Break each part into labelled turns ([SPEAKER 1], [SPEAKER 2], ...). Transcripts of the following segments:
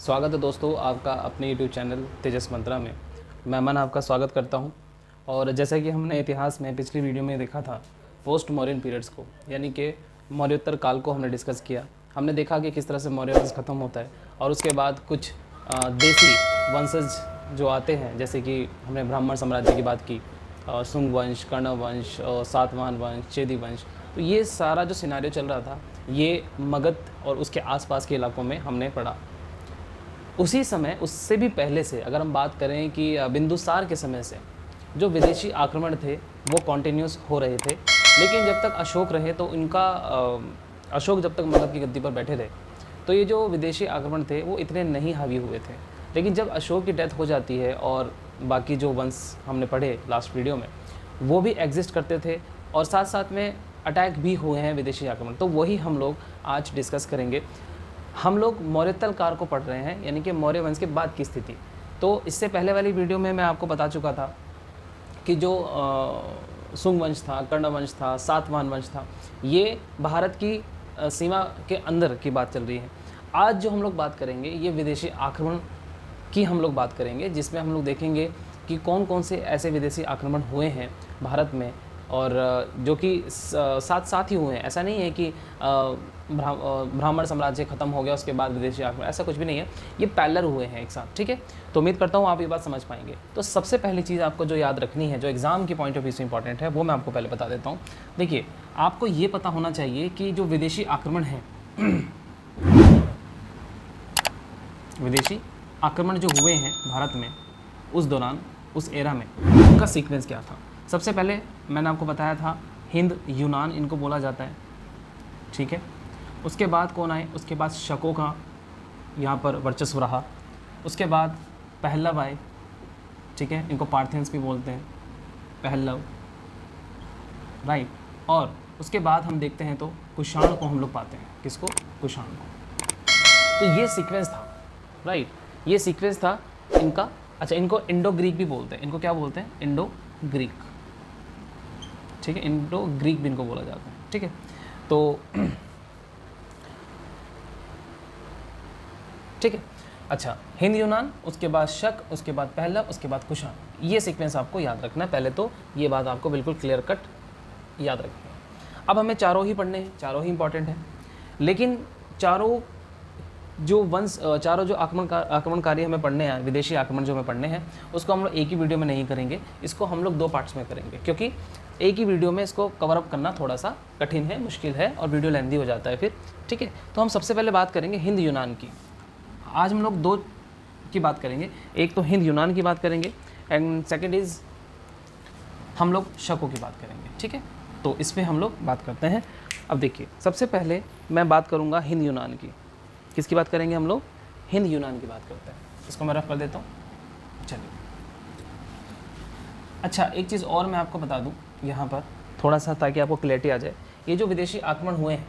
[SPEAKER 1] स्वागत है दोस्तों आपका अपने YouTube चैनल तेजस मंत्रा में। मैं अमन आपका स्वागत करता हूं। और जैसा कि हमने इतिहास में पिछली वीडियो में देखा था पोस्ट मौर्यन पीरियड्स को, यानी कि मौर्योत्तर काल को हमने डिस्कस किया। हमने देखा कि किस तरह से मौर्य वंश ख़त्म होता है और उसके बाद कुछ देसी वंशज जो आते हैं, जैसे कि हमने ब्राह्मण साम्राज्य की बात की, शुंग वंश, कर्ण वंश, सातवाहन वंश, चेदी वंश। तो ये सारा जो सिनारियो चल रहा था ये मगध और उसके आसपास के इलाकों में हमने पढ़ा। उसी समय, उससे भी पहले से अगर हम बात करें कि बिंदुसार के समय से जो विदेशी आक्रमण थे वो कॉन्टिन्यूस हो रहे थे। लेकिन जब तक अशोक रहे तो इनका अशोक जब तक मगध की गद्दी पर बैठे थे तो ये जो विदेशी आक्रमण थे वो इतने नहीं हावी हुए थे। लेकिन जब अशोक की डेथ हो जाती है और बाकी जो वंश हमने पढ़े लास्ट वीडियो में वो भी एग्जिस्ट करते थे और साथ साथ में अटैक भी हुए हैं विदेशी आक्रमण, तो वही हम लोग आज डिस्कस करेंगे। हम लोग मौर्योत्तर काल को पढ़ रहे हैं, यानी कि मौर्य वंश के बाद की स्थिति। तो इससे पहले वाली वीडियो में मैं आपको बता चुका था कि जो शुंग वंश था, कर्ण वंश था, सातवाहन वंश था, ये भारत की सीमा के अंदर की बात चल रही है। आज जो हम लोग बात करेंगे ये विदेशी आक्रमण की हम लोग बात करेंगे, जिसमें हम लोग देखेंगे कि कौन कौन से ऐसे विदेशी आक्रमण हुए हैं भारत में और जो कि साथ साथ ही हुए हैं। ऐसा नहीं है कि ब्राह्मण साम्राज्य ख़त्म हो गया उसके बाद विदेशी आक्रमण, ऐसा कुछ भी नहीं है, ये पैरेलल हुए हैं एक साथ। ठीक है, तो उम्मीद करता हूँ आप ये बात समझ पाएंगे। तो सबसे पहली चीज़ आपको जो याद रखनी है, जो एग्ज़ाम की पॉइंट ऑफ व्यू से इंपॉर्टेंट है, वो मैं आपको पहले बता देता हूँ। देखिए, आपको ये पता होना चाहिए कि जो विदेशी आक्रमण है विदेशी आक्रमण जो हुए हैं भारत में उस दौरान, उस एरा में, उनका सीक्वेंस क्या था। सबसे पहले मैंने आपको बताया था हिंद यूनान इनको बोला जाता है। ठीक है, उसके बाद कौन आए, उसके बाद शकों का यहाँ पर वर्चस्व रहा। उसके बाद पहलव आए। ठीक है, इनको पार्थियंस भी बोलते हैं, पहलव, राइट। और उसके बाद हम देखते हैं तो कुषाण को हम लोग पाते हैं। किसको? कुषाण को। तो ये सीक्वेंस था, राइट, ये सीक्वेंस था इनका। अच्छा, इनको इंडो ग्रीक भी बोलते हैं। इनको क्या बोलते हैं? Indo Greek. ठीक है, इंडो ग्रीक भी इनको बोला जाता है। ठीक है, तो ठीक है। अच्छा, हिंद यूनान, उसके बाद शक, उसके बाद पहलव, उसके बाद कुषाण। ये सीक्वेंस आपको याद रखना है। पहले तो ये बात आपको बिल्कुल क्लियर कट याद रखनी है। अब हमें चारों ही पढ़ने हैं, चारों ही इंपॉर्टेंट हैं। लेकिन चारों जो वंश, चारों जो आक्रमणकारी हमें पढ़ने हैं, विदेशी आक्रमण जो हमें पढ़ने हैं, उसको हम लोग एक ही वीडियो में नहीं करेंगे। इसको हम लोग 2 पार्ट्स में करेंगे, क्योंकि एक ही वीडियो में इसको कवर अप करना थोड़ा सा कठिन है, मुश्किल है और वीडियो लेंथी हो जाता है फिर। ठीक है, तो हम सबसे पहले बात करेंगे हिंद यूनान की। आज हम लोग 2 की बात करेंगे। एक तो हिंद यूनान की बात करेंगे एंड सेकेंड इज़ हम लोग शकों की बात करेंगे। ठीक है, तो इस पर हम लोग बात करते हैं। अब देखिए, सबसे पहले मैं बात करूँगा हिंद यूनान की। किसकी बात करेंगे हम लोग? हिंद यूनान की बात करते हैं। इसको मैं रफ कर देता हूँ। चलिए, अच्छा, एक चीज़ और मैं आपको बता दूँ यहाँ पर थोड़ा सा, ताकि आपको क्लैरिटी आ जाए। ये जो विदेशी आक्रमण हुए हैं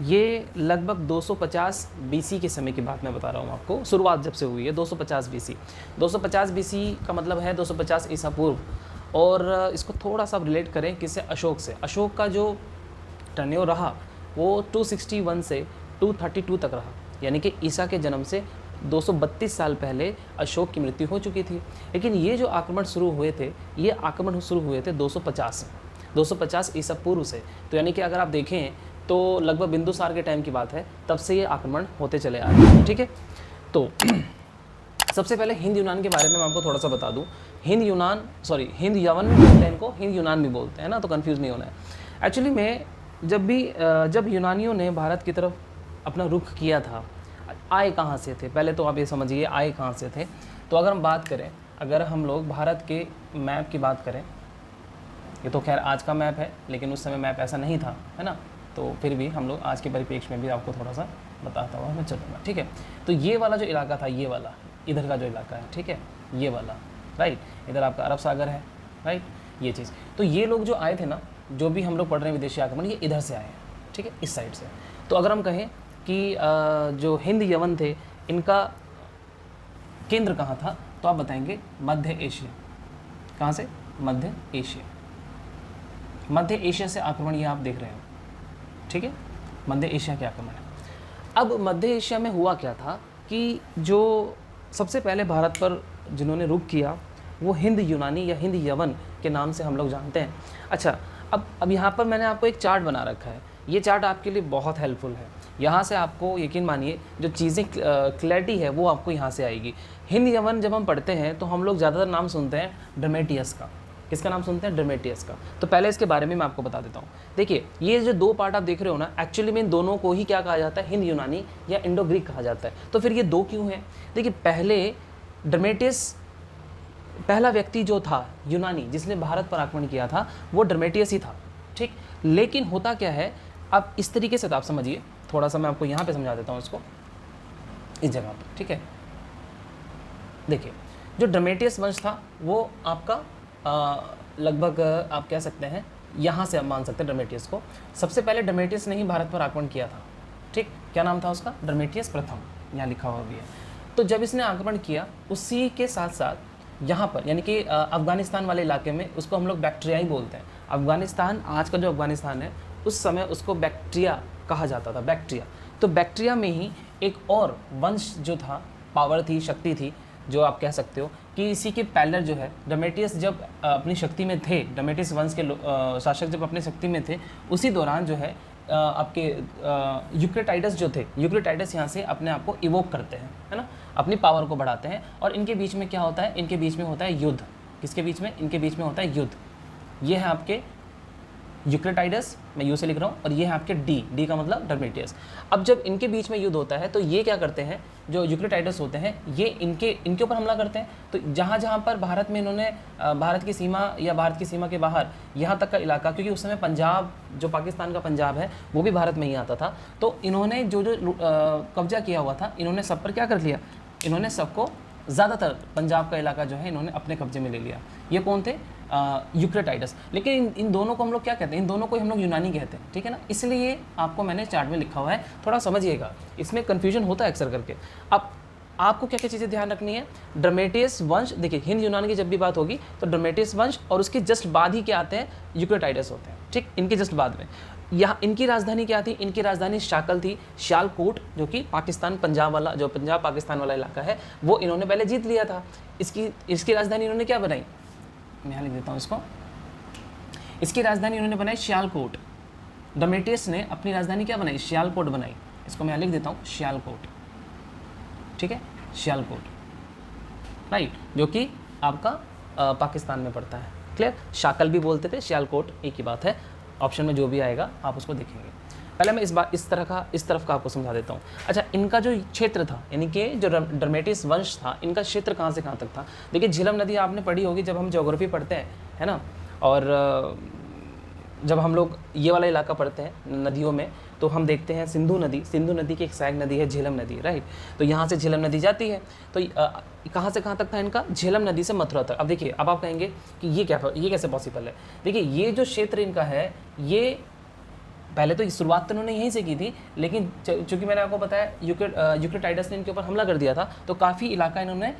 [SPEAKER 1] ये लगभग 250 बीसी के समय की बात मैं बता रहा हूँ आपको। शुरुआत जब से हुई है 250 बीसी। 250 बीसी का मतलब है 250 ईसा पूर्व। और इसको थोड़ा सा रिलेट करें किससे? अशोक से। अशोक का जो टर्न्योर रहा वो 261 से 232 तक रहा, यानी कि ईसा के जन्म से 232 साल पहले अशोक की मृत्यु हो चुकी थी। लेकिन ये जो आक्रमण शुरू हुए थे, ये आक्रमण शुरू हुए थे 250 ईसा पूर्व से। तो यानी कि अगर आप देखें तो लगभग बिंदुसार के टाइम की बात है, तब से ये आक्रमण होते चले आ रहे हैं। ठीक है, तो सबसे पहले हिंद यूनान के बारे में मैं आपको थोड़ा सा बता दूं। हिंद यवन भी बोलते हैं इनको, हिंद यूनान भी बोलते हैं ना, तो कंफ्यूज नहीं होना है। एक्चुअली में जब यूनानियों ने भारत की तरफ अपना रुख किया था, आए कहाँ से थे? पहले तो आप ये समझिए आए कहाँ से थे। तो अगर हम बात करें, अगर हम लोग भारत के मैप की बात करें, ये तो खैर आज का मैप है, लेकिन उस समय मैप ऐसा नहीं था, है ना, तो फिर भी हम लोग आज के परिप्रेक्ष्य में भी आपको थोड़ा सा बताता हुआ मैं चलूँगा। ठीक है, तो ये वाला जो इलाका था, ये वाला इधर का जो इलाका है, ठीक है, ये वाला, राइट, इधर आपका अरब सागर है, राइट, ये चीज़। तो ये लोग जो आए थे ना, जो भी हम लोग पढ़ रहे हैं विदेशी आक्रमण, ये इधर से आए हैं। ठीक है, इस साइड से। तो अगर हम कहें कि जो हिंद यवन थे, इनका केंद्र कहाँ था, तो आप बताएंगे मध्य एशिया। कहाँ से? मध्य एशिया। मध्य एशिया से आक्रमण ये आप देख रहे हो। ठीक है, मध्य एशिया के आक्रमण है। अब मध्य एशिया में हुआ क्या था कि जो सबसे पहले भारत पर जिन्होंने रुख किया वो हिंद यूनानी या हिंद यवन के नाम से हम लोग जानते हैं। अच्छा, अब यहाँ पर मैंने आपको एक चार्ट बना रखा है, ये चार्ट आपके लिए बहुत हेल्पफुल है। यहाँ से आपको यकीन मानिए जो चीज़ें क्लैरिटी है वो आपको यहाँ से आएगी। हिंद यवन जब हम पढ़ते हैं तो हम लोग ज़्यादातर नाम सुनते हैं डर्मेटियस का। किसका नाम सुनते हैं? डर्मेटियस का। तो पहले इसके बारे में मैं आपको बता देता हूँ। देखिए, ये जो दो पार्ट आप देख रहे हो ना, एक्चुअली में इन दोनों को ही क्या कहा जाता है? हिंद यूनानी या इंडो ग्रीक कहा जाता है। तो फिर ये दो क्यों हैं? देखिए, पहले डर्मेटियस, पहला व्यक्ति जो था यूनानी जिसने भारत पर आक्रमण किया था वो डर्मेटियस ही था, ठीक। लेकिन होता क्या है, अब इस तरीके से तो आप समझिए, थोड़ा सा मैं आपको यहाँ पे समझा देता हूँ इसको, इस जगह पर, ठीक है। देखिए, जो डर्मेटियस वंश था वो आपका लगभग आप कह सकते हैं यहाँ से आप मान सकते हैं डर्मेटियस को। सबसे पहले डर्मेटियस ने ही भारत पर आक्रमण किया था, ठीक। क्या नाम था उसका? डर्मेटियस प्रथम, यहाँ लिखा हुआ भी है। तो जब इसने आक्रमण किया, उसी के साथ साथ यहाँ पर यानी कि अफगानिस्तान वाले इलाके में, उसको हम लोग बैक्ट्रिया ही बोलते हैं। अफगानिस्तान, आज का जो अफगानिस्तान है, उस समय उसको बैक्ट्रिया कहा जाता था, बैक्ट्रिया। तो बैक्ट्रिया में ही एक और वंश जो था, पावर थी, शक्ति थी, जो आप कह सकते हो कि इसी के पैरेलल जो है डर्मेटियस जब अपनी शक्ति में थे, डर्मेटियस वंश के शासक जब अपनी शक्ति में थे, उसी दौरान जो है आपके यूक्रेटाइडस जो थे, यूक्रेटाइडस यहाँ से अपने आप को इवोक करते हैं, है ना, अपनी पावर को बढ़ाते हैं। और इनके बीच में क्या होता है? इनके बीच में होता है युद्ध। किसके बीच में? इनके बीच में होता है युद्ध। ये है आपके यूक्रेटाइडस, मैं यू से लिख रहा हूँ, और ये है आपके डी का मतलब डर्मेटियस। अब जब इनके बीच में युद्ध होता है तो ये क्या करते हैं, जो यूक्रेटाइडस होते हैं, ये इनके ऊपर हमला करते हैं। तो जहाँ जहाँ पर भारत में इन्होंने भारत की सीमा या भारत की सीमा के बाहर यहाँ तक का इलाका, क्योंकि उस समय पंजाब, जो पाकिस्तान का पंजाब है, वो भी भारत में ही आता था, तो इन्होंने जो कब्जा किया हुआ था, इन्होंने सब पर क्या कर लिया? इन्होंने सबको, ज़्यादातर पंजाब का इलाका जो है, इन्होंने अपने कब्जे में ले लिया। ये कौन थे? यूक्रेटाइडस। लेकिन इन दोनों को हम लोग क्या कहते हैं? इन दोनों को हम लोग यूनानी कहते हैं, ठीक है ना। इसलिए आपको मैंने चार्ट में लिखा हुआ है, थोड़ा समझिएगा, इसमें कन्फ्यूजन होता है अक्सर करके। अब आपको क्या क्या चीज़ें ध्यान रखनी है? डर्मेटियस वंश, देखिए हिंद यूनान की जब भी बात होगी तो डर्मेटियस वंश और उसके जस्ट बाद ही क्या आते हैं? यूक्रेटाइडस होते हैं, ठीक। इनके जस्ट बाद में यहाँ इनकी राजधानी क्या थी? इनकी राजधानी शाकल थी, सियालकोट, जो कि पाकिस्तान, पंजाब वाला, जो पंजाब पाकिस्तान वाला इलाका है, वो इन्होंने पहले जीत लिया था। इसकी राजधानी इन्होंने क्या बनाई? मैं यहाँ लिख देता हूँ इसको। इसकी राजधानी इन्होंने बनाई सियालकोट। डर्मेटियस ने अपनी राजधानी क्या बनाई? सियालकोट बनाई। इसको मैं यहाँ लिख देता हूँ, सियालकोट, ठीक है, सियालकोट, राइट, जो कि आपका पाकिस्तान में पड़ता है। क्लियर? शाकल भी बोलते थे, सियालकोट एक ही बात है। ऑप्शन में जो भी आएगा आप उसको देखेंगे। पहले मैं इस तरफ का आपको समझा देता हूँ। अच्छा, इनका जो क्षेत्र था, यानी कि जो डर्मेटियस वंश था, इनका क्षेत्र कहाँ से कहाँ तक था? देखिए, झेलम नदी आपने पढ़ी होगी जब हम ज्योग्राफी पढ़ते हैं, है ना, और जब हम लोग ये वाला इलाका पढ़ते हैं नदियों में, तो हम देखते हैं सिंधु नदी की एक सहायक नदी है झेलम नदी, राइट। तो यहाँ से झेलम नदी जाती है। तो कहाँ से कहाँ तक था इनका? झेलम नदी से मथुरा तक। अब देखिए, अब आप कहेंगे कि ये कैसे पॉसिबल है? देखिए, ये जो क्षेत्र इनका है, ये पहले तो शुरुआत तो उन्होंने यहीं से की थी, लेकिन चूंकि मैंने आपको बताया यूक्रेटाइडस ने इनके ऊपर हमला कर दिया था, तो काफ़ी इलाका इन्होंने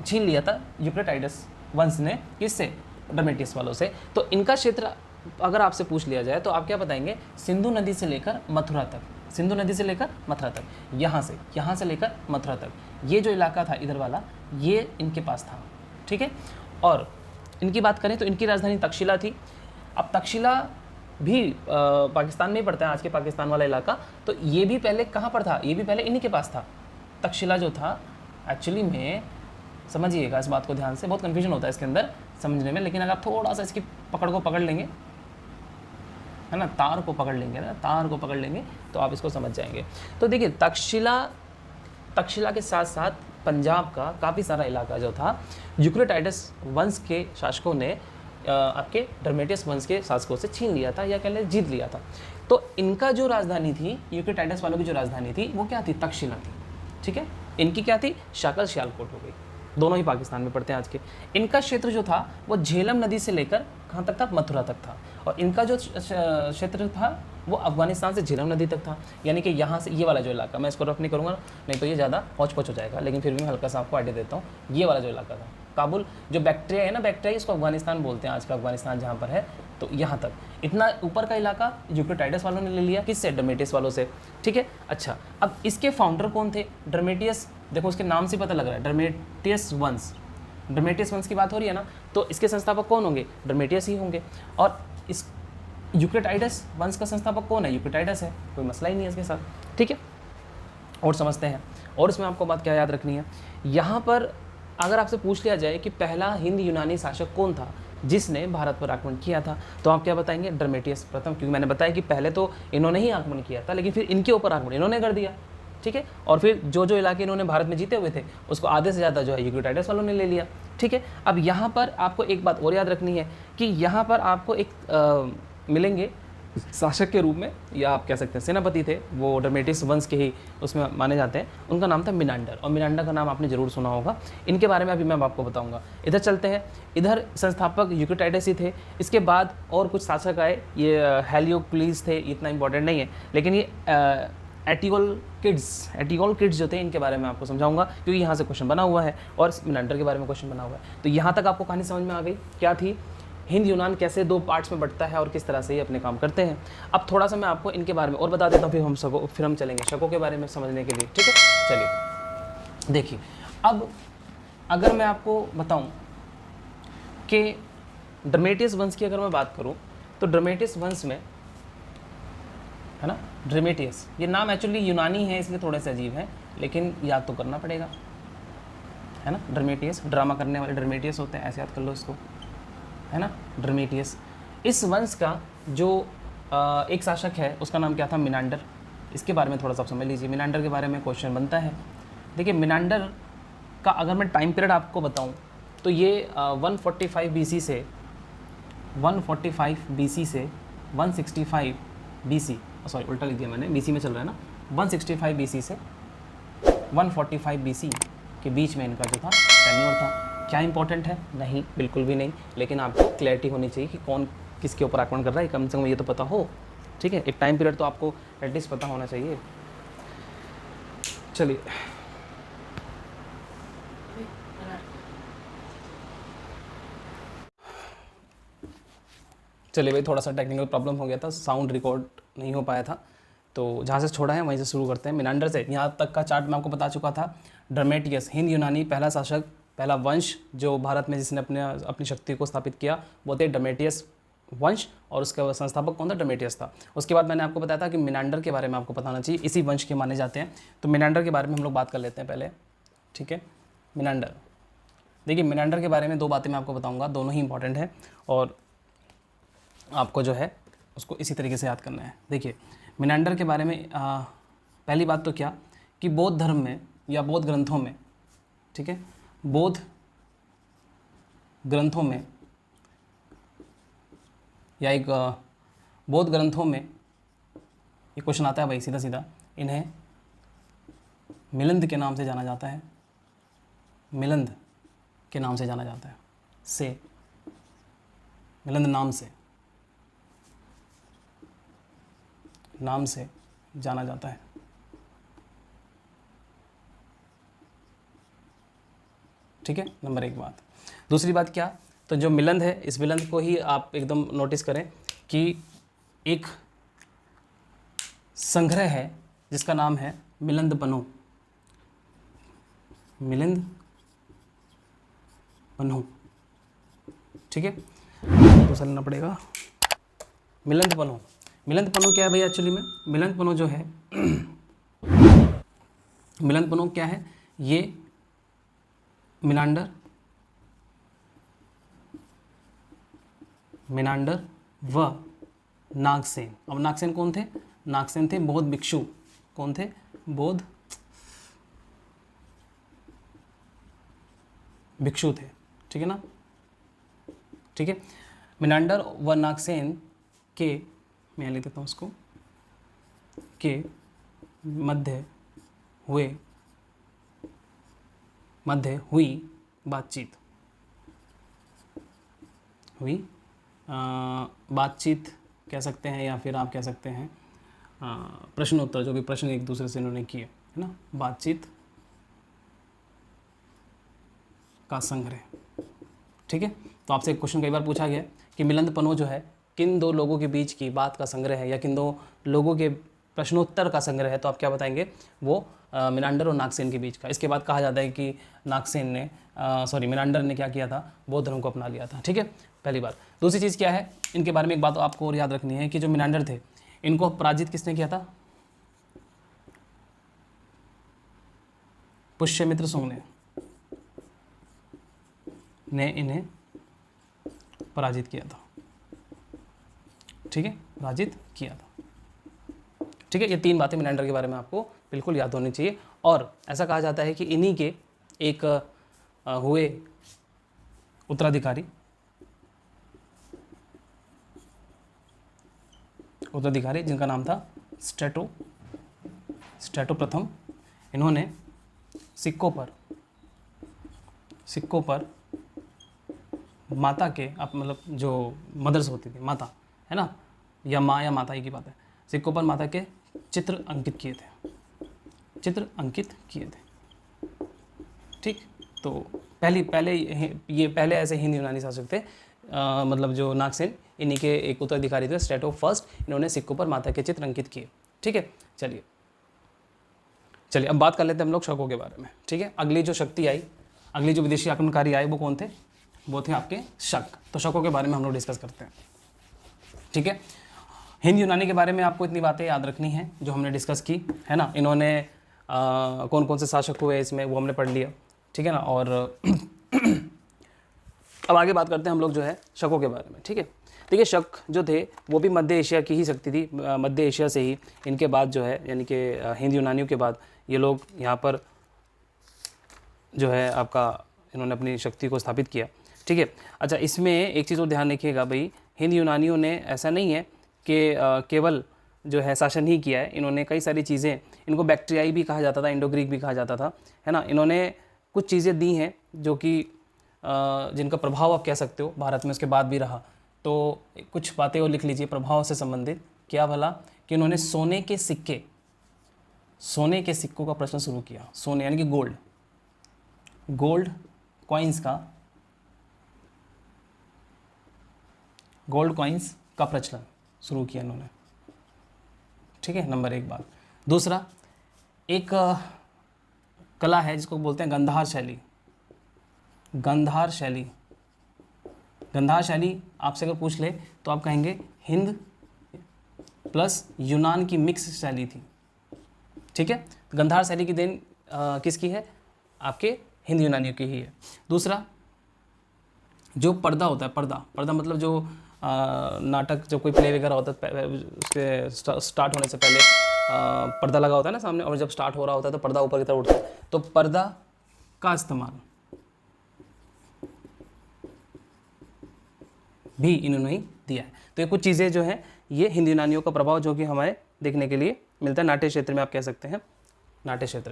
[SPEAKER 1] छीन लिया था यूक्रेटाइडस वंश ने। किससे? डर्मेटियस वालों से। तो इनका क्षेत्र अगर आपसे पूछ लिया जाए तो आप क्या बताएंगे? सिंधु नदी से लेकर मथुरा तक, सिंधु नदी से लेकर मथुरा तक, यहाँ से लेकर मथुरा तक, ये जो इलाका था इधर वाला, ये इनके पास था, ठीक है। और इनकी बात करें तो इनकी राजधानी तक्षशिला थी। अब तक्षशिला भी पाकिस्तान में ही पड़ता है, आज के पाकिस्तान वाला इलाका। तो ये भी पहले कहाँ पर था? ये भी पहले इन्हीं के पास था। तक्षशिला जो था, एक्चुअली में समझिएगा इस बात को ध्यान से, बहुत कन्फ्यूजन होता है इसके अंदर समझने में, लेकिन अगर आप थोड़ा सा इसकी पकड़ को पकड़ लेंगे, है ना, तार को पकड़ लेंगे तो आप इसको समझ जाएंगे। तो देखिए, तक्षशिला के साथ साथ पंजाब का काफ़ी सारा इलाका जो था, यूक्रेटाइडस वंश के शासकों ने आपके डर्मेटियस वंश के शासकों से छीन लिया था, या कह लें जीत लिया था। तो इनका जो राजधानी थी, यूक्रेटाइडस वालों की जो राजधानी थी, वो क्या थी? तक्षशिला थी, ठीक है। इनकी क्या थी? शाकल सियालकोट हो गई। दोनों ही पाकिस्तान में पड़ते हैं आज के। इनका क्षेत्र जो था वो झेलम नदी से लेकर कहाँ तक था? मथुरा तक था। और इनका जो क्षेत्र था वो अफगानिस्तान से झेलम नदी तक था, यानी कि यहाँ से ये वाला जो इलाका, मैं इसको रफ नहीं करूँगा नहीं तो ये ज़्यादा पहुँच हो जाएगा, लेकिन फिर भी मैं हल्का सा आपको आइडिया देता हूँ। ये वाला जो इलाका था, काबुल, जो बैक्ट्रिया है ना, बैक्ट्रिया, इसको अफगानिस्तान बोलते हैं, आज का अफगानिस्तान जहाँ पर है, तो यहाँ तक इतना ऊपर का इलाका यूक्रेटाइडस वालों ने ले लिया, किससे? डर्मेटियस वालों से, ठीक है। अच्छा, अब इसके फाउंडर कौन थे? डर्मेटियस, देखो उसके नाम से पता लग रहा है, डर्मेटियस वंश, डर्मेटियस वंश की बात हो रही है ना, तो इसके संस्थापक कौन होंगे? डर्मेटियस ही होंगे। और इस यूक्रेटाइडस वंश का संस्थापक कौन है? यूक्रेटाइडस है, कोई मसला ही नहीं है इसके साथ, ठीक है। और समझते हैं, और इसमें आपको बात क्या याद रखनी है, यहाँ पर अगर आपसे पूछ लिया जाए कि पहला हिंद यूनानी शासक कौन था जिसने भारत पर आक्रमण किया था, तो आप क्या बताएंगे? डर्मेटियस प्रथम, क्योंकि मैंने बताया कि पहले तो इन्होंने ही आक्रमण किया था, लेकिन फिर इनके ऊपर आक्रमण इन्होंने कर दिया, ठीक है। और फिर जो जो इलाके इन्होंने भारत में जीते हुए थे उसको आधे से ज़्यादा जो है यूक्रेटाइडस वालों ने ले लिया, ठीक है। अब यहाँ पर आपको एक बात और याद रखनी है कि यहाँ पर आपको एक मिलेंगे शासक के रूप में, या आप कह सकते हैं सेनापति थे, वो डर्मेटियस वंश के ही उसमें माने जाते हैं। उनका नाम था मिनांडर, और मिनांडर का नाम आपने जरूर सुना होगा। इनके बारे में अभी मैं आपको बताऊंगा। इधर चलते हैं, इधर संस्थापक यूक्रेटाइडस ही थे। इसके बाद और कुछ शासक आए, ये हेलियोक्लीस थे, इतना इंपॉर्टेंट नहीं है, लेकिन ये एटिगोल किड्स जो थे, इनके बारे में आपको समझाऊंगा, क्योंकि यहाँ से क्वेश्चन बना हुआ है और मिनांडर के बारे में क्वेश्चन बना हुआ है। तो यहाँ तक आपको कहानी समझ में आ गई, क्या थी हिंद यूनान, कैसे दो पार्ट्स में बढ़ता है और किस तरह से ये अपने काम करते हैं। अब थोड़ा सा मैं आपको इनके बारे में और बता देता हूँ, फिर हम चलेंगे शकों के बारे में समझने के लिए, ठीक है। चलिए देखिए, अब अगर मैं आपको बताऊं कि डर्मेटियस वंश की अगर मैं बात करूं, तो डर्मेटियस वंश में है ना, डर्मेटियस ये नाम एक्चुअली यूनानी है, इसलिए थोड़े से अजीब है, लेकिन याद तो करना पड़ेगा, है ना। डर्मेटियस, ड्रामा करने वाले डर्मेटियस होते हैं, ऐसे याद कर लो इसको, है ना, डर्मेटियस। इस वंश का जो एक शासक है उसका नाम क्या था? मिनांडर। इसके बारे में थोड़ा सा समझ लीजिए, मिनांडर के बारे में क्वेश्चन बनता है। देखिए, मिनांडर का अगर मैं टाइम पीरियड आपको बताऊं, तो ये 145 BC से 145 BC से 165 BC, सॉरी उल्टा लिख दिया मैंने, BC में चल रहा है ना, 165 BC से 145 BC के बीच में इनका जो था टेन्योर था। क्या इंपॉर्टेंट है? नहीं, बिल्कुल भी नहीं, लेकिन आपको क्लैरिटी होनी चाहिए कि कौन किसके ऊपर आक्रमण कर रहा है, कम से कम ये तो पता हो, ठीक है। एक टाइम पीरियड तो आपको एटलीस्ट पता होना चाहिए। चलिए भाई, थोड़ा सा टेक्निकल प्रॉब्लम हो गया था, साउंड रिकॉर्ड नहीं हो पाया था, तो जहाँ से छोड़ा है वहीं से शुरू करते हैं। मिनांडर से यहाँ तक का चार्ट मैं आपको बता चुका था। डर्मेटियस, हिंद यूनानी पहला शासक, पहला वंश जो भारत में जिसने अपनी शक्ति को स्थापित किया, वो थे डर्मेटियस वंश, और उसका संस्थापक कौन था? डर्मेटियस था। उसके बाद मैंने आपको बताया था कि मिनांडर के बारे में आपको बताना चाहिए, इसी वंश के माने जाते हैं। तो मिनांडर के बारे में हम लोग बात कर लेते हैं पहले, ठीक है। मिनांडर, देखिए मिनांडर के बारे में दो बातें मैं आपको बताऊँगा, दोनों ही इंपॉर्टेंट है और आपको जो है उसको इसी तरीके से याद करना है। देखिए, मिनांडर के बारे में पहली बात तो क्या कि बौद्ध धर्म में या बौद्ध ग्रंथों में, ठीक है, बौद्ध ग्रंथों में या एक बौद्ध ग्रंथों में ये क्वेश्चन आता है भाई सीधा सीधा, इन्हें मिलिंद के नाम से जाना जाता है, मिलिंद के नाम से जाना जाता है, से मिलिंद नाम से जाना जाता है। ठीक है, नंबर एक बात। दूसरी बात क्या, तो जो मिलिंद है, इस मिलिंद को ही आप एकदम नोटिस करें कि एक संग्रह है जिसका नाम है मिलिंद पन्नु, मिलिंद पन्नु, ठीक है, दूसरा लेना पड़ेगा मिलिंद पन्नु। मिलिंद पन्नु क्या है भैया? एक्चुअली में मिलिंद पन्नु जो है मिलिंद पन्नु क्या है? ये मिनांडर व नागसेन। अब नागसेन कौन थे? नागसेन थे बौद्ध भिक्षु। कौन थे? बौद्ध भिक्षु थे, ठीक है ना, ठीक है। मिनांडर व नागसेन के, मैं लिख देता हूँ उसको, के मध्य हुई बातचीत कह सकते हैं, या फिर आप कह सकते हैं प्रश्नोत्तर, जो भी प्रश्न एक दूसरे से इन्होंने किए, है ना, बातचीत का संग्रह, ठीक है। तो आपसे एक क्वेश्चन कई बार पूछा गया कि मिलिंद पन्नु जो है किन दो लोगों के बीच की बात का संग्रह है या किन दो लोगों के प्रश्नोत्तर का संग्रह है, तो आप क्या बताएंगे, वो मिनांडर और नागसेन के बीच का। इसके बाद कहा जाता है कि मिनांडर ने क्या किया था, बौद्ध धर्म को अपना लिया था। ठीक है, पहली बात। दूसरी चीज़ क्या है, इनके बारे में एक बात आपको और याद रखनी है कि जो मिनांडर थे, इनको पराजित किसने किया था, पुष्यमित्र सुंग ने इन्हें पराजित किया था। ठीक है, पराजित किया था। ठीक है, ये 3 बातें मिनांडर के बारे में आपको बिल्कुल याद होनी चाहिए। और ऐसा कहा जाता है कि इन्हीं के एक हुए उत्तराधिकारी जिनका नाम था स्ट्रेटो प्रथम। इन्होंने सिक्कों पर माता के, आप मतलब जो मदर्स होती थी, माता है ना, या माँ या माता ही की बात है, सिक्कों पर माता के चित्र अंकित किए थे। ठीक, तो पहले ऐसे हिंद यूनानी शासक थे, मतलब जो नागसेन, इन्हीं के एक उत्तराधिकारी थे स्ट्रेटो फर्स्ट। इन्होंने सिक्कों पर माता के चित्र अंकित किए। ठीक है, चलिए अब बात कर लेते हैं हम लोग शकों के बारे में। ठीक है, अगली जो विदेशी आक्रमणकारी आए वो कौन थे, वो थे आपके शक। तो शकों के बारे में हम लोग डिस्कस करते हैं। ठीक है, हिंद यूनानी के बारे में आपको इतनी बातें याद रखनी है जो हमने डिस्कस की है ना। इन्होंने कौन कौन से शासक हुए इसमें, वो हमने पढ़ लिया। ठीक है ना, और अब आगे बात करते हैं हम लोग जो है शकों के बारे में। ठीक है, देखिए शक जो थे वो भी मध्य एशिया की ही शक्ति थी। मध्य एशिया से ही इनके बाद जो है, यानी कि हिंद यूनानियों के बाद ये लोग यहाँ पर जो है आपका इन्होंने अपनी शक्ति को स्थापित किया। ठीक है, अच्छा इसमें एक चीज़ और ध्यान रखिएगा भाई, हिंद यूनानियों ने ऐसा नहीं है कि केवल जो है शासन ही किया है, इन्होंने कई सारी चीज़ें, इनको बैक्ट्रियाई भी कहा जाता था, इंडो ग्रीक भी कहा जाता था, है ना। इन्होंने कुछ चीज़ें दी हैं जो कि जिनका प्रभाव आप कह सकते हो भारत में उसके बाद भी रहा। तो कुछ बातें और लिख लीजिए प्रभाव से संबंधित। क्या भला, कि उन्होंने सोने के सिक्कों का प्रश्न शुरू किया। सोने यानी कि गोल्ड कॉइन्स का प्रचलन शुरू किया इन्होंने। ठीक है, नंबर 1 बात। दूसरा, एक कला है जिसको बोलते हैं गंधार शैली आपसे अगर पूछ ले तो आप कहेंगे हिंद प्लस यूनान की मिक्स शैली थी। ठीक है, गंधार शैली की देन किसकी है, आपके हिंद यूनानियों की ही है। दूसरा, जो पर्दा होता है, पर्दा मतलब जो नाटक, जब कोई प्ले वगैरह होता है उसके स्टार्ट होने से पहले पर्दा लगा होता है ना सामने, और जब स्टार्ट हो रहा होता है तो पर्दा ऊपर की तरफ उठता है, तो पर्दा का इस्तेमाल भी इन्होंने ही दिया है। तो ये कुछ चीज़ें जो हैं, ये हिंद यूनानियों का प्रभाव जो कि हमारे देखने के लिए मिलता है नाट्य क्षेत्र में, आप कह सकते हैं नाट्य क्षेत्र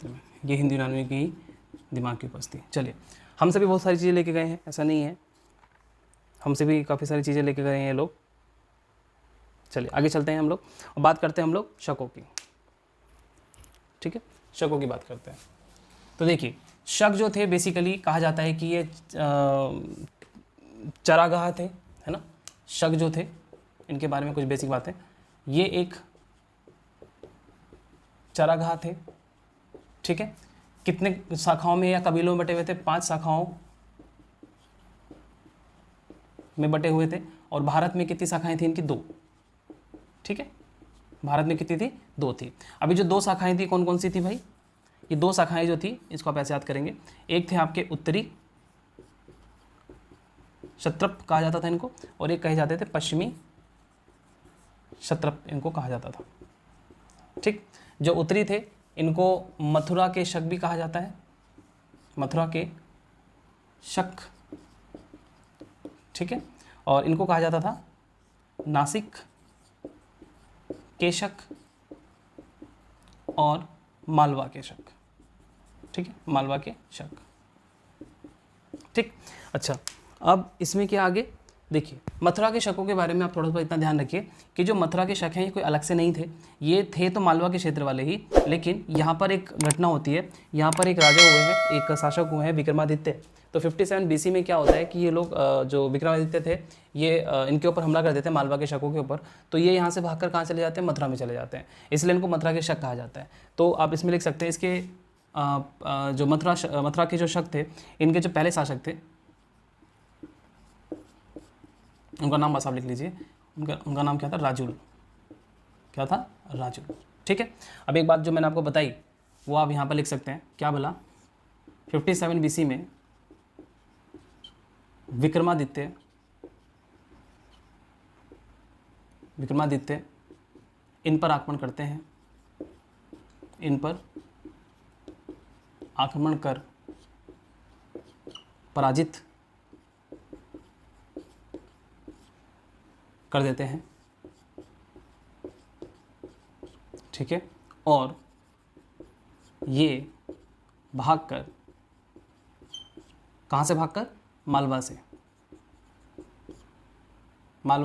[SPEAKER 1] में ये हिंद यूनानियों की दिमाग की उपस्थिति। चलिए, हमसे भी बहुत सारी चीज़ें लेके गए हैं, ऐसा नहीं है, हमसे भी काफ़ी सारी चीज़ें लेके गए हैं ये लोग। चलिए आगे चलते हैं हम लोग और बात करते हैं हम लोग शकों की। ठीक है, शकों की बात करते हैं। तो देखिए, शक जो थे बेसिकली कहा जाता है कि ये चरागाह थे, है ना। शक जो थे, इनके बारे में कुछ बेसिक बातें, ये एक चरागाह थे। ठीक है, कितने शाखाओं में या कबीलों में बटे हुए थे, 5 शाखाओं में बटे हुए थे। और भारत में कितनी शाखाएं थी इनकी, 2। ठीक है, भारत में कितनी थी, 2 थी। अभी जो 2 शाखाएं थी कौन कौन सी थी भाई, ये 2 शाखाएं जो थी इसको आप ऐसे याद करेंगे। एक थे आपके उत्तरी क्षत्रप कहा जाता था इनको, और एक कहे जाते थे पश्चिमी क्षत्रप इनको कहा जाता था। ठीक, जो उत्तरी थे इनको मथुरा के शक भी कहा जाता है, मथुरा के शक। ठीक है, और इनको कहा जाता था नासिक के शक और मालवा के शक। ठीक है, मालवा के शक। ठीक, अच्छा अब इसमें क्या आगे देखिए, मथुरा के शकों के बारे में आप थोड़ा सा इतना ध्यान रखिए कि जो मथुरा के शक हैं ये कोई अलग से नहीं थे, ये थे तो मालवा के क्षेत्र वाले ही। लेकिन यहाँ पर एक घटना होती है, यहाँ पर एक राजा हुए हैं, एक शासक हुए हैं विक्रमादित्य। तो 57 BC में क्या होता है कि ये लोग जो विक्रमादित्य थे ये इनके ऊपर हमला कर देते हैं, मालवा के शकों के ऊपर। तो ये यहाँ से भागकर कहाँ चले जाते हैं, मथुरा में चले जाते हैं, इसलिए इनको मथुरा के शक कहा जाता है। तो आप इसमें लिख सकते हैं इसके जो मथुरा के जो शक थे, इनके जो पहले शासक थे उनका नाम बस आप लिख लीजिए, उनका नाम क्या था, राजुल। क्या था, राजुल। ठीक है, अब एक बात जो मैंने आपको बताई वो आप यहाँ पर लिख सकते हैं, क्या बोला, 57 BC में विक्रमादित्य इन पर आक्रमण करते हैं, इन पर आक्रमण कर पराजित कर देते हैं। ठीक है, और ये भागकर, कहाँ से भागकर, मालवा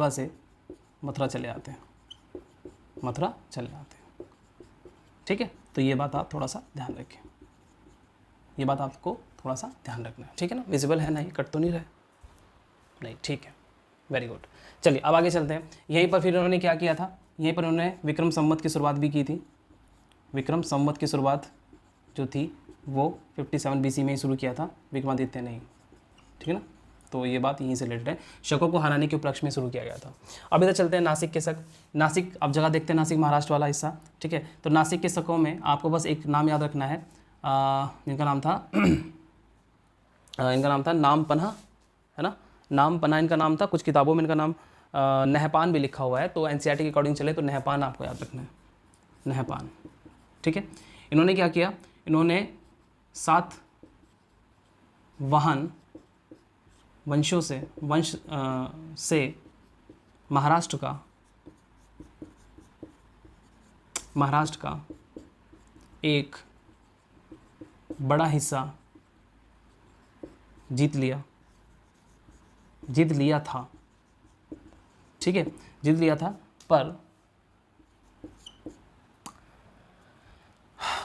[SPEAKER 1] से मथुरा चले आते हैं, मथुरा चले आते हैं। ठीक है, तो ये बात आप थोड़ा सा ध्यान रखें, ये बात आपको थोड़ा सा ध्यान रखना है। ठीक है ना, विजिबल है ना, ये कट तो नहीं रहा है, नहीं, ठीक है, वेरी गुड। चलिए अब आगे चलते हैं। यहीं पर फिर उन्होंने क्या किया था, यहीं पर उन्होंने विक्रम संवत की शुरुआत भी की थी। विक्रम संवत की शुरुआत जो थी वो 57 BC में ही शुरू किया था, विक्रमादित्य ने ही। ठीक है ना, तो ये बात यहीं से रिलेटेड है, शकों को हराने के उपलक्ष्य में शुरू किया गया था। अब इधर चलते हैं नासिक के शक। नासिक, अब जगह देखते हैं, नासिक महाराष्ट्र वाला हिस्सा। ठीक है, तो नासिक के शकों में आपको बस एक नाम याद रखना है, जिनका नाम था इनका नाम था नामपन्हा, है ना, नामपन्हा इनका नाम था। कुछ किताबों में इनका नाम नहपान भी लिखा हुआ है, तो NCERT के अकॉर्डिंग चले तो नहपान आपको याद रखना है, नहपान। ठीक है, इन्होंने क्या किया, इन्होंने 7 वाहन वंश से महाराष्ट्र का एक बड़ा हिस्सा जीत लिया था। ठीक है, जीत लिया था, पर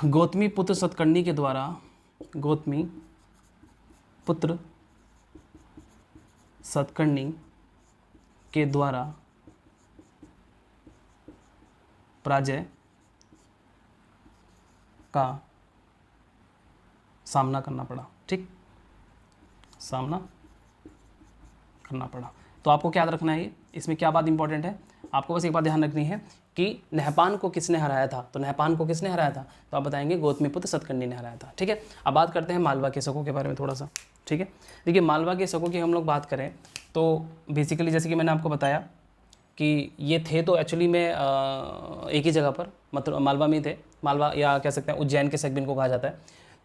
[SPEAKER 1] गौतमी पुत्र सतकर्णी के द्वारा पराजय का सामना करना पड़ा। ठीक, सामना करना पड़ा। तो आपको क्या याद रखना है, इसमें क्या बात इंपॉर्टेंट है, आपको बस एक बात ध्यान रखनी है कि नहपान को किसने हराया था। तो नहपान को किसने हराया था, तो आप बताएंगे गौतमीपुत्र सतकर्णी ने हराया था। ठीक है, अब बात करते हैं मालवा के शकों के बारे में थोड़ा सा। ठीक है, देखिए मालवा के शकों की हम लोग बात करें तो बेसिकली जैसे कि मैंने आपको बताया कि ये थे तो एक्चुअली में एक ही जगह पर, मतलब मालवा में थे, मालवा या कह सकते हैं उज्जैन के शक भी इनको कहा जाता है।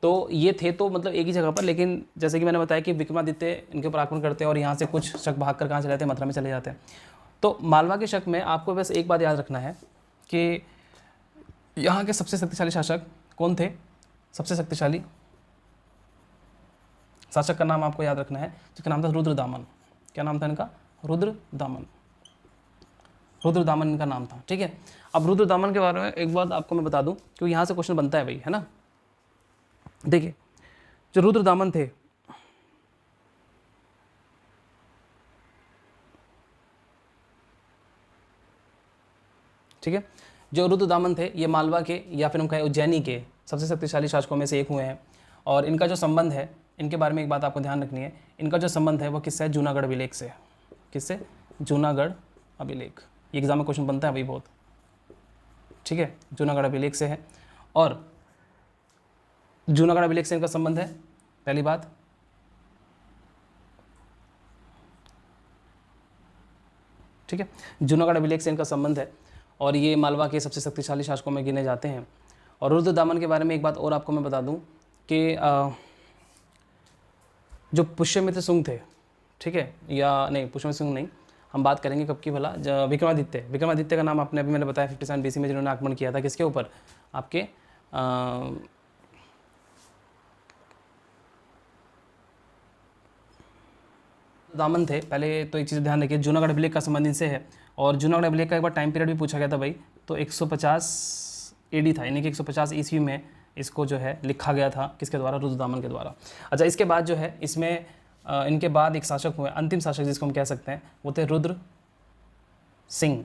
[SPEAKER 1] तो ये थे तो मतलब एक ही जगह पर, लेकिन जैसे कि मैंने बताया कि विक्रमादित्य इनके ऊपर आक्रमण करते हैं और यहाँ से कुछ शक भागकर कहाँ चले जाते हैं, मथुरा में चले जाते हैं। तो मालवा के शक में आपको बस एक बात याद रखना है कि यहाँ के सबसे शक्तिशाली शासक कौन थे, सबसे शक्तिशाली शासक का नाम आपको याद रखना है, जिसका नाम था रुद्रदामन। क्या नाम था इनका, रुद्रदामन इनका नाम था। ठीक है, अब रुद्रदामन के बारे में एक बात आपको मैं बता दूं, क्योंकि यहाँ से क्वेश्चन बनता है भाई, है ना। देखिए जो रुद्रदामन थे, ठीक है, जो रुद्रदामन थे ये मालवा के या फिर हम कहें उज्जैनी के सबसे शक्तिशाली शासकों में से एक हुए हैं। और इनका जो संबंध है, इनके बारे में एक बात आपको ध्यान रखनी है, इनका जो संबंध है वो किससे है, जूनागढ़ अभिलेख से। किससे, जूनागढ़ अभिलेख। ये एग्जाम में क्वेश्चन बनता है भाई बहुत। ठीक है, जूनागढ़ अभिलेख से है, और जूनागढ़ अभिलेख से इनका संबंध है, पहली बात। ठीक है, जूनागढ़ अभिलेख से इनका संबंध है और ये मालवा के सबसे शक्तिशाली शासकों में गिने जाते हैं। और रुद्रदामन के बारे में एक बात और आपको मैं बता दूं कि जो पुष्यमित्र सुंग थे, ठीक है, या नहीं पुष्यमित्र सुंग नहीं, हम बात करेंगे कब की भला, विक्रमादित्य का नाम आपने अभी मैंने बताया 57 BC में जिन्होंने आक्रमण किया था, किसके ऊपर, आपके दामन थे। पहले तो एक चीज़ ध्यान रखिए, जूनागढ़ अभिलेख का संबंध इनसे है। और जूनागढ़ अभिलेख का एक बार टाइम पीरियड भी पूछा गया था भाई, तो 150 AD था, यानी कि 150 ईस्वी में इसको जो है लिखा गया था किसके द्वारा, रुद्रदामन के द्वारा। अच्छा, इसके बाद जो है इसमें इनके बाद एक शासक हुए, अंतिम शासक जिसको हम कह सकते हैं वो थे रुद्र सिंह,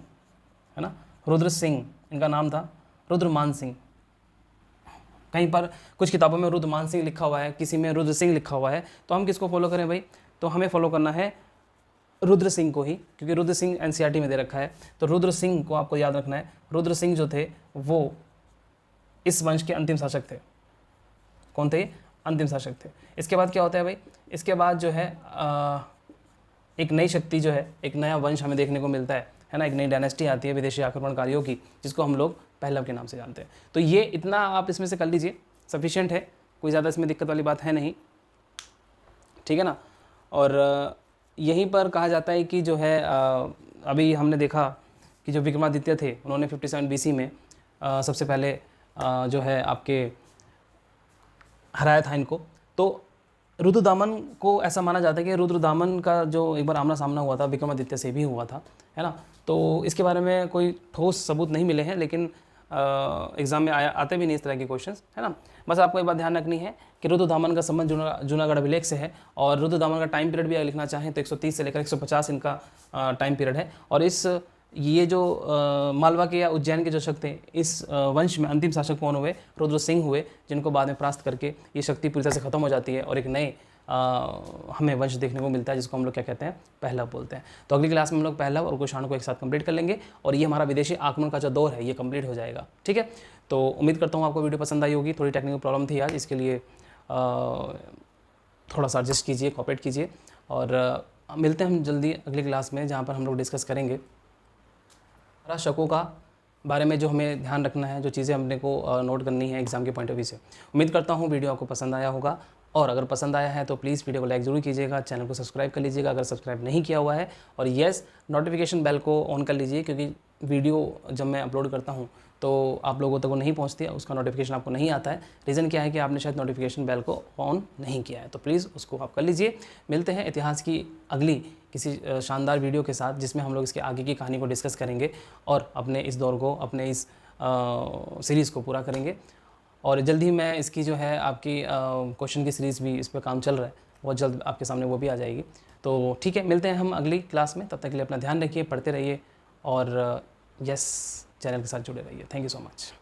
[SPEAKER 1] है ना, रुद्र सिंह, इनका नाम था रुद्रमान सिंह। कहीं पर कुछ किताबों में रुद्रमान सिंह लिखा हुआ है, किसी में रुद्र सिंह लिखा हुआ है, तो हम किसको फॉलो करें भाई, तो हमें फॉलो करना है रुद्र सिंह को ही, क्योंकि रुद्र सिंह एनसीईआरटी में दे रखा है। तो रुद्र सिंह को आपको याद रखना है। रुद्र सिंह जो थे वो इस वंश के अंतिम शासक थे। कौन थे? अंतिम शासक थे। इसके बाद क्या होता है भाई, इसके बाद जो है एक नई शक्ति जो है, एक नया वंश हमें देखने को मिलता है ना, एक नई डायनेस्टी आती है विदेशी आक्रमणकारियों की, जिसको हम लोग पहलव के नाम से जानते हैं। तो ये इतना आप इसमें से कर लीजिए, सफिशिएंट है, कोई ज़्यादा इसमें दिक्कत वाली बात है नहीं, ठीक है ना। और यहीं पर कहा जाता है कि जो है अभी हमने देखा कि जो विक्रमादित्य थे उन्होंने 57 BC में सबसे पहले जो है आपके हराया था इनको। तो रुद्रदामन को ऐसा माना जाता है कि रुद्रदामन का जो एक बार आमना सामना हुआ था विक्रमादित्य से भी हुआ था, है ना। तो इसके बारे में कोई ठोस सबूत नहीं मिले हैं, लेकिन एग्ज़ाम में आते भी नहीं इस तरह के क्वेश्चंस, है ना। बस आपको एक बात ध्यान रखनी है कि रुद्रदामन का संबंध जूनागढ़ अभिलेख से है, और रुद्रदामन का टाइम पीरियड भी अगर लिखना चाहें तो 130 से लेकर 150 इनका टाइम पीरियड है। और ये जो मालवा के या उज्जैन के जो शक थे, इस वंश में अंतिम शासक कौन हुए? रुद्र सिंह हुए, जिनको बाद में परास्त करके ये शक्ति पूरी तरह से खत्म हो जाती है और एक नए हमें वंश देखने को मिलता है, जिसको हम लोग क्या कहते हैं? पहलव बोलते हैं। तो अगली क्लास में हम लोग पहलव और कुषाण को एक साथ कंप्लीट कर लेंगे, और ये हमारा विदेशी आक्रमण का जो दौर है ये कंप्लीट हो जाएगा, ठीक है। तो उम्मीद करता हूँ आपको वीडियो पसंद आई होगी। थोड़ी टेक्निकल प्रॉब्लम थी आज, इसके लिए थोड़ा सा एडजस्ट कीजिए, कॉपरेट कीजिए, और मिलते हैं हम जल्दी अगली क्लास में, जहाँ पर हम लोग डिस्कस करेंगे शकों का बारे में, जो हमें ध्यान रखना है, जो चीज़ें हमने को नोट करनी है एग्जाम के पॉइंट ऑफ व्यू से। उम्मीद करता हूँ वीडियो आपको पसंद आया होगा, और अगर पसंद आया है तो प्लीज़ वीडियो को लाइक ज़रूर कीजिएगा, चैनल को सब्सक्राइब कर लीजिएगा अगर सब्सक्राइब नहीं किया हुआ है, और येस नोटिफिकेशन बेल को ऑन कर लीजिए, क्योंकि वीडियो जब मैं अपलोड करता हूँ तो आप लोगों तक वो नहीं पहुँचती है, उसका नोटिफिकेशन आपको नहीं आता है। रीज़न क्या है कि आपने शायद नोटिफिकेशन बेल को ऑन नहीं किया है, तो प्लीज़ उसको आप कर लीजिए। मिलते हैं इतिहास की अगली किसी शानदार वीडियो के साथ, जिसमें हम लोग इसके आगे की कहानी को डिस्कस करेंगे और अपने इस दौर को, अपने इस सीरीज़ को पूरा करेंगे। और जल्द ही मैं इसकी जो है आपकी क्वेश्चन की सीरीज़ भी, इस पर काम चल रहा है, बहुत जल्द आपके सामने वो भी आ जाएगी। तो ठीक है, मिलते हैं हम अगली क्लास में। तब तक के लिए अपना ध्यान रखिए, पढ़ते रहिए, और यस चैनल के साथ जुड़े रहिए। Thank you so much.